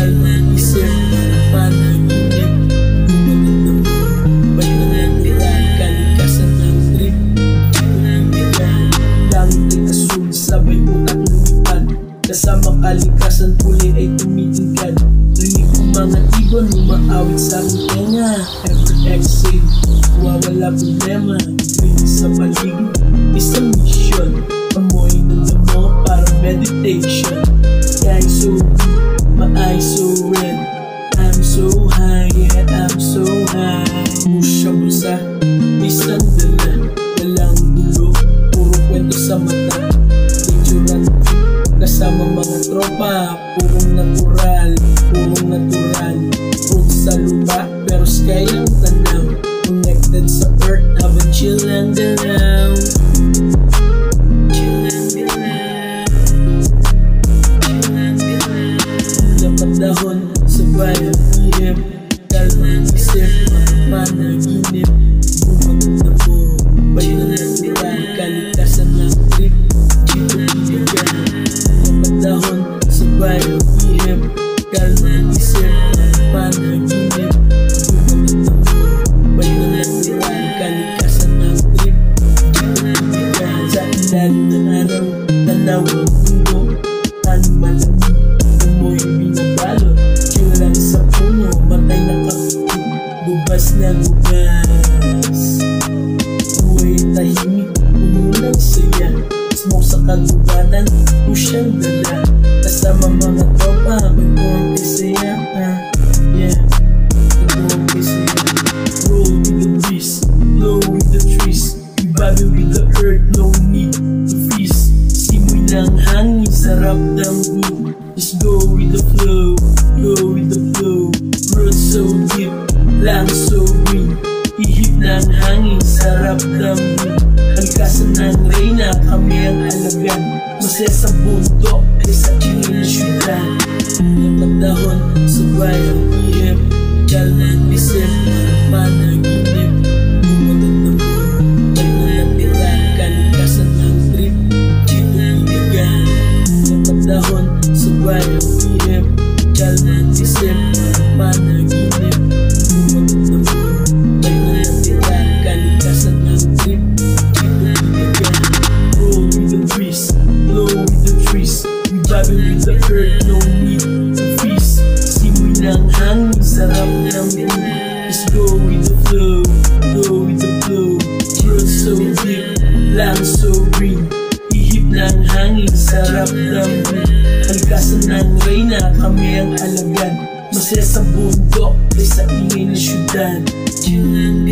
kalmang isip, panaginip, bumagod na mo, ba't nanatiran, kalikasan ng trip. Langit ay asul, sabay utak lumipad, kasama kalikasan puli ay tumitingkad. Rinig ko mga ibon, umaawit sa aking tenga. Every exhale, wawala problema. Green sa paligid, isang mission. Amoy ng damo, parang meditation. Sky so blue, my eyes so red. I'm so high, yeah, I'm so high. Pusha bulsa, isang dala, walang gulo, puro kwento sa mata. Picturean kasama mga tropa, purong natural, purong natural. Fruit sa lupa, pero sky ang tanaw. Connected sa earth, habang chill and around. Dahon sa bayang ihip, kalmang isip, panaginip, bumagod na mo, ba't nanatiran, kalikasan ng trip. Dito binigan, dahon sa bayang ihip, kalmang isip, panaginip, bumagod na mo, ba't nanatiran, kalikasan ng trip. Dito binigan, sa ilalim ng araw, tanaw ang mundo, ano malamig, amoy binabalot, chill sa puno, matay na kapitid, bubas na bugas. Buhay tahimik, umulang saya, smoke sa kagubatan, pusyang dala, kasama mga tropa, magbuwang kisaya, yeah, magbuwang kisaya. Roll with the breeze, blow with the trees, we battle with the earth, no need to freeze. Simoy ng hangin, sarap ng blue. Just go with the flow, go with the flow. Roots so deep, lungs so green. Ihip ng hangin, sarap damhin. Kalikasan ng reyna, kami ang alagan. Masaya sa bundok, ay sa ingay na syudad. Napagdahon sa bayang ihip, kalmang isip, panaginip, bumagod na mo, ba't nanatiran, kalikasan ng trip. Dito binigan, napagdahon sa bayang ihip, kalmang isip, panaginip, bumagod na mo, ba't nanatiran, kalikasan ng trip. Dito binigan, roll with the breeze, blow with the trees, we battle with the earth, no need to freeze. Simoy ng hangin, sarap ng blue. Just go with the flow, go with the flow. Roots so deep, lungs so green. Ihip ng hangin, sarap ng blue. Kalikasan ng reyna, kami ang alagan. Masaya sa bundok, ay sa ingay na syudad. Chill and